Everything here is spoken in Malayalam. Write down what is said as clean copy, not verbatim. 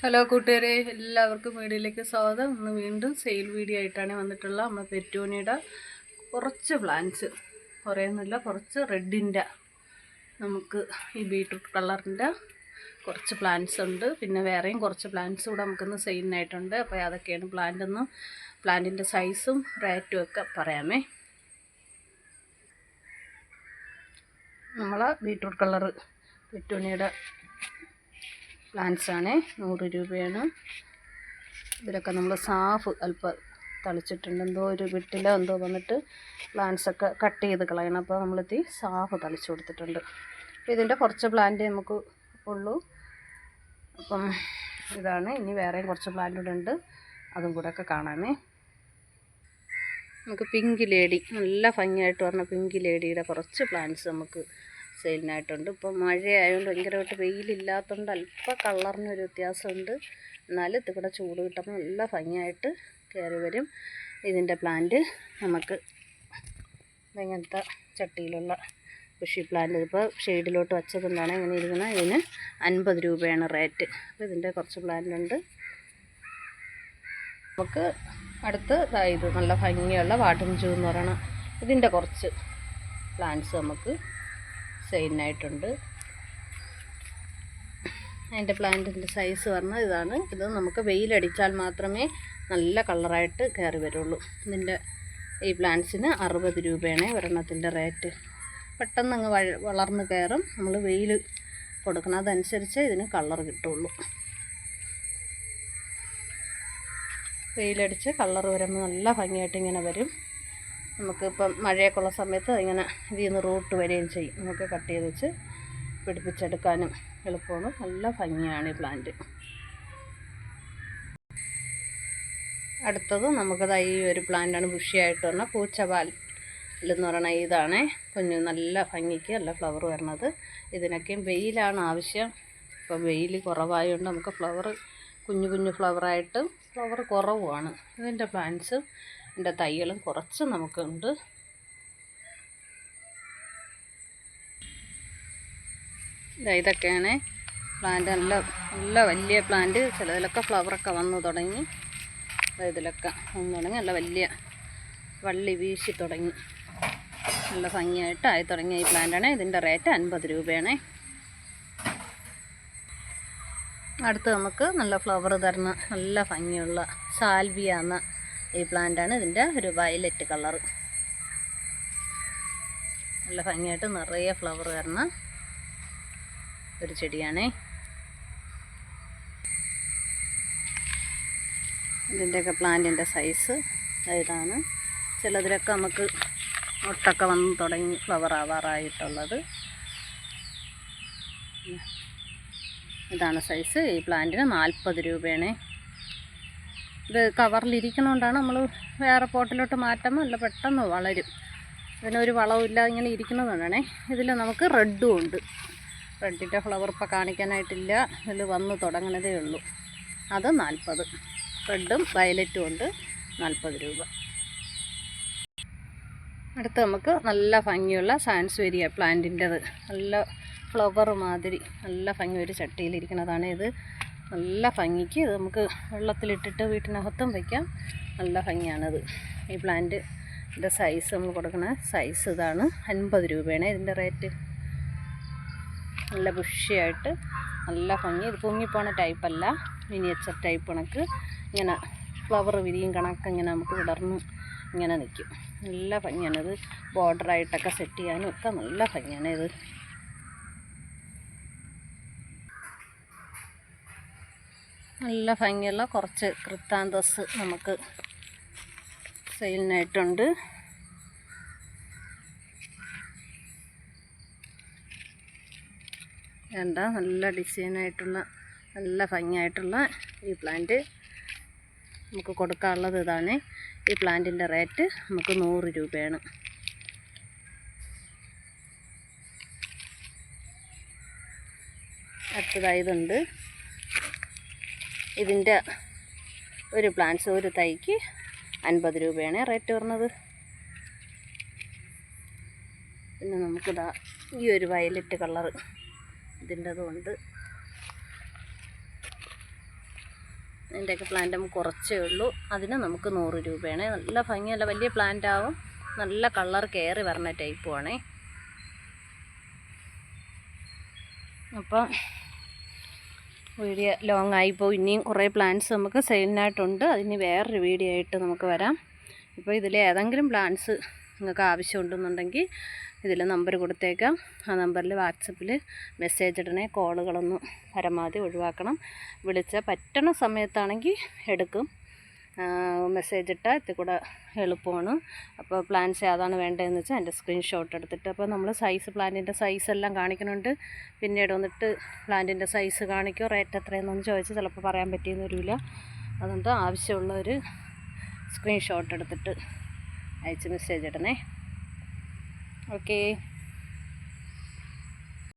ഹലോ കൂട്ടുകാരെ, എല്ലാവർക്കും വീഡിയോയിലേക്ക് സ്വാഗതം. ഇന്ന് വീണ്ടും സെയിൽ വീഡിയോ ആയിട്ടാണ് വന്നിട്ടുള്ളത്. നമ്മൾ പെറ്റൂണിയുടെ കുറച്ച് പ്ലാന്റ്സ്, കുറേയൊന്നുമില്ല, കുറച്ച് റെഡിൻ്റെ നമുക്ക് ഈ ബീട്രൂട്ട് കളറിൻ്റെ കുറച്ച് പ്ലാന്റ്സ് ഉണ്ട്. പിന്നെ വേറെയും കുറച്ച് പ്ലാന്റ്സ് കൂടെ നമുക്കിന്ന് സെയിലിനായിട്ടുണ്ട്. അപ്പോൾ അതൊക്കെയാണ് പ്ലാന്റിൻ്റെ സൈസും റേറ്റും ഒക്കെ പറയാമേ. നമ്മളെ ബീട്രൂട്ട് കളറ് പെറ്റൂണിയുടെ പ്ലാന്റ്സാണ്, 100 രൂപയാണ്. ഇതിലൊക്കെ നമ്മൾ സാഫ് അല്പം തളിച്ചിട്ടുണ്ട്. എന്തോ ഒരു വിട്ടിലോ എന്തോ വന്നിട്ട് പ്ലാന്റ്സൊക്കെ കട്ട് ചെയ്ത് കളയണം. അപ്പോൾ നമ്മളിത്തി സാഫ് തളിച്ചു കൊടുത്തിട്ടുണ്ട്. അപ്പോൾ ഇതിൻ്റെ കുറച്ച് പ്ലാന്റ് നമുക്ക് ഉള്ളൂ. അപ്പം ഇതാണ്. ഇനി വേറെയും കുറച്ച് പ്ലാന്റ് കൂടെ ഉണ്ട്, അതും കൂടെ ഒക്കെ കാണാമേ. നമുക്ക് പിങ്ക് ലേഡി, നല്ല ഭംഗിയായിട്ട് പറഞ്ഞ പിങ്ക് ലേഡിയുടെ കുറച്ച് പ്ലാന്റ്സ് നമുക്ക് സെയിലിനായിട്ടുണ്ട്. ഇപ്പം മഴയായതുകൊണ്ട് ഭയങ്കരമായിട്ട് വെയിലില്ലാത്തതുകൊണ്ട് അല്പം കളറിനൊരു വ്യത്യാസമുണ്ട്. എന്നാലും ഇതിവിടെ ചൂട് കിട്ടുമ്പോൾ നല്ല ഭംഗിയായിട്ട് കയറി വരും. ഇതിൻ്റെ പ്ലാന്റ് നമുക്ക് ഇങ്ങനത്തെ ചട്ടിയിലുള്ള ബുഷി പ്ലാന്റ്, ഇതിപ്പോൾ ഷെയ്ഡിലോട്ട് വച്ചതുകൊണ്ടാണ് ഇങ്ങനെ ഇരിക്കുന്നത്. ഇതിന് 50 രൂപയാണ് റേറ്റ്. അപ്പോൾ ഇതിൻ്റെ കുറച്ച് പ്ലാന്റ് ഉണ്ട്. നമുക്ക് അടുത്ത് ഇത് നല്ല ഭംഗിയുള്ള വാട്ടർ ജൂ എന്ന് പറയണം. ഇതിൻ്റെ കുറച്ച് പ്ലാന്റ്സ് നമുക്ക് സെയിലിനായിട്ടുണ്ട്. അതിൻ്റെ പ്ലാന്റിൻ്റെ സൈസ് പറഞ്ഞാൽ ഇതാണ്. ഇത് നമുക്ക് വെയിലടിച്ചാൽ മാത്രമേ നല്ല കളറായിട്ട് കയറി വരുള്ളൂ. ഇതിൻ്റെ ഈ പ്ലാന്റ്സിന് 60 രൂപയാണ് ഒരെണ്ണത്തിൻ്റെ റേറ്റ്. പെട്ടെന്ന് അങ്ങ് വളർന്ന് കയറും. നമ്മൾ വെയിൽ കൊടുക്കണം, അതനുസരിച്ച് ഇതിന് കളർ കിട്ടുള്ളൂ. വെയിലടിച്ച് കളർ വരുമ്പോൾ നല്ല ഭംഗിയായിട്ട് ഇങ്ങനെ വരും. നമുക്കിപ്പം മഴയൊക്കെ ഉള്ള സമയത്ത് ഇങ്ങനെ ഇതിൽ നിന്ന് റൂട്ട് വരികയും ചെയ്യും. നമുക്ക് കട്ട് ചെയ്ത് വെച്ച് പിടിപ്പിച്ചെടുക്കാനും എളുപ്പമാണ്. നല്ല ഭംഗിയാണ് ഈ പ്ലാന്റ്. അടുത്തത് നമുക്കത് ഈ ഒരു പ്ലാന്റാണ്, ബുഷിയായിട്ട് പറഞ്ഞാൽ പൂച്ചപാൽ എന്ന് പറയണ ഇതാണ്. കുഞ്ഞു നല്ല ഭംഗിക്ക് നല്ല ഫ്ലവർ വരണത്. ഇതിനൊക്കെയും വെയിലാണ് ആവശ്യം. ഇപ്പോൾ വെയിൽ കുറവായതുകൊണ്ട് നമുക്ക് കുഞ്ഞു കുഞ്ഞു ഫ്ലവറായിട്ട് ഫ്ലവർ കുറവുമാണ്. ഇതിൻ്റെ പ്ലാന്റ്സും ഇതിൻ്റെ തൈകളും കുറച്ച് നമുക്കുണ്ട്. ഇതൊക്കെയാണ് പ്ലാന്റ്. നല്ല വലിയ പ്ലാന്റ്. ചിലതിലൊക്കെ ഫ്ലവറൊക്കെ വന്നു തുടങ്ങി. ഇതിലൊക്കെ വന്നു തുടങ്ങി, നല്ല വലിയ വള്ളി വീശി തുടങ്ങി, നല്ല ഭംഗിയായിട്ട് ആയി തുടങ്ങിയ ഈ പ്ലാന്റാണ്. ഇതിൻ്റെ റേറ്റ് 50 രൂപയാണ്. അടുത്ത് നമുക്ക് നല്ല ഫ്ലവർ തരുന്ന നല്ല ഭംഗിയുള്ള സാൽവിയ എന്ന ഈ പ്ലാന്റാണ്. ഇതിൻ്റെ ഒരു വയലറ്റ് കളറ്, നല്ല ഭംഗിയായിട്ട് നിറയെ ഫ്ലവർ തരുന്ന ഒരു ചെടിയാണ്. ഇതിൻ്റെയൊക്കെ പ്ലാന്റിൻ്റെ സൈസ് ഇതാണ്. ചിലതിലൊക്കെ നമുക്ക് മുട്ടൊക്കെ വന്ന് തുടങ്ങി ഫ്ലവർ ആവാറായിട്ടുള്ളത്. ഇതാണ് സൈസ്. ഈ പ്ലാന്റിന് 40 രൂപയാണ്. ഇത് കവറിലിരിക്കണോണ്ടാണ് നമ്മൾ വേറെ പോട്ടിലോട്ട് മാറ്റുമ്പോൾ നല്ല പെട്ടെന്ന് വളരും. ഇതിനൊരു വളവുമില്ല, ഇങ്ങനെ ഇരിക്കുന്നതുകൊണ്ടാണേ. ഇതിൽ നമുക്ക് റെഡും ഉണ്ട്. റെഡിൻ്റെ ഫ്ലവർ ഇപ്പോൾ കാണിക്കാനായിട്ടില്ല, ഇതിൽ വന്ന് തുടങ്ങണതേ ഉള്ളൂ. അത് 40. റെഡും വയലറ്റും ഉണ്ട്, 40 രൂപ. അടുത്ത് നമുക്ക് നല്ല ഭംഗിയുള്ള സാൻസ്വേരിയ പ്ലാന്റിൻ്റെത്, നല്ല ഫ്ലവർ മാതിരി നല്ല ഭംഗി ഒരു ചട്ടിയിലിരിക്കുന്നതാണ്. ഇത് നല്ല ഭംഗിക്ക് ഇത് നമുക്ക് വെള്ളത്തിലിട്ടിട്ട് വീട്ടിനകത്തും വയ്ക്കാം. നല്ല ഭംഗിയാണിത്. ഈ പ്ലാന്റിൻ്റെ സൈസ് നമ്മൾ കൊടുക്കുന്ന സൈസ് ഇതാണ്. 50 രൂപയാണ് ഇതിൻ്റെ റേറ്റ്. നല്ല ബുഷിയായിട്ട് നല്ല ഭംഗി. ഇത് പൊങ്ങിപ്പോണ ടൈപ്പല്ല, മിനിയേച്ചർ ടൈപ്പ് കണക്ക് ഇങ്ങനെ ഫ്ലവർ വിരിയും കണക്ക് ഇങ്ങനെ നമുക്ക് വിടർന്ന് ഇങ്ങനെ നിൽക്കും. നല്ല ഭംഗിയാണിത്. ബോർഡറായിട്ടൊക്കെ സെറ്റ് ചെയ്യാനും ഒക്കെ നല്ല ഭംഗിയാണ് ഇത്. നല്ല ഭംഗിയുള്ള കുറച്ച് ക്രിത്താന്തസ് നമുക്ക് സെയിലിനായിട്ടുണ്ട്. വേണ്ട നല്ല ഡിസൈനായിട്ടുള്ള നല്ല ഭംഗിയായിട്ടുള്ള ഈ പ്ലാന്റ് നമുക്ക് കൊടുക്കാനുള്ളത് ഇതാണ്. ഈ പ്ലാന്റിൻ്റെ റേറ്റ് നമുക്ക് 100 രൂപയാണ്. അടുത്തതായി ഇതുണ്ട്. ഇതിൻ്റെ ഒരു പ്ലാന്റ്സ് ഒരു തൈക്ക് 50 രൂപയാണ് റേറ്റ് വരുന്നത്. പിന്നെ നമുക്കിതാ ഈ ഒരു വയലറ്റ് കളറ് ഇതിൻ്റെതുകൊണ്ട് അതിൻ്റെയൊക്കെ പ്ലാന്റ് നമുക്ക് കുറച്ചേ ഉള്ളൂ. അതിന് നമുക്ക് 100 രൂപയാണ്. നല്ല ഭംഗിയല്ല, വലിയ പ്ലാന്റ് ആവും, നല്ല കളർ കയറി വരുന്ന ടൈപ്പുമാണേ. അപ്പം വീഡിയോ ലോങ് ആയിപ്പോൾ. ഇനിയും കുറേ പ്ലാന്റ്സ് നമുക്ക് സെയിലിനായിട്ടുണ്ട്. അതിന് വേറൊരു വീഡിയോ ആയിട്ട് നമുക്ക് വരാം. ഇപ്പോൾ ഇതിൽ ഏതെങ്കിലും പ്ലാന്റ്സ് നിങ്ങൾക്ക് ആവശ്യമുണ്ടെന്നുണ്ടെങ്കിൽ ഇതിൽ നമ്പർ കൊടുത്തേക്കാം. ആ നമ്പറിൽ വാട്സപ്പിൽ മെസ്സേജ് ഇടണേ. കോളുകളൊന്നും പരമാവധി ഒഴിവാക്കണം. വിളിച്ചാൽ പറ്റണ സമയത്താണെങ്കിൽ എടുക്കും. മെസ്സേജ് ഇട്ടാൽ ഇതിൽ കൂടെ എളുപ്പമാണ്. അപ്പോൾ പ്ലാന്റ്സ് ഏതാണ് വേണ്ടതെന്ന് വെച്ചാൽ എൻ്റെ സ്ക്രീൻഷോട്ട് എടുത്തിട്ട്, അപ്പോൾ നമ്മൾ സൈസ്, പ്ലാന്റിൻ്റെ സൈസ് എല്ലാം കാണിക്കുന്നുണ്ട്. പിന്നീട് വന്നിട്ട് പ്ലാന്റിൻ്റെ സൈസ് കാണിക്കും, റേറ്റ് എത്രയെന്നൊന്ന് ചോദിച്ചാൽ ചിലപ്പോൾ പറയാൻ പറ്റിയെന്ന് വരില്ല. അതുകൊണ്ട് ആവശ്യമുള്ളൊരു സ്ക്രീൻഷോട്ട് എടുത്തിട്ട് അയച്ച് മെസ്സേജ് ഇടണേ. ഓക്കേ.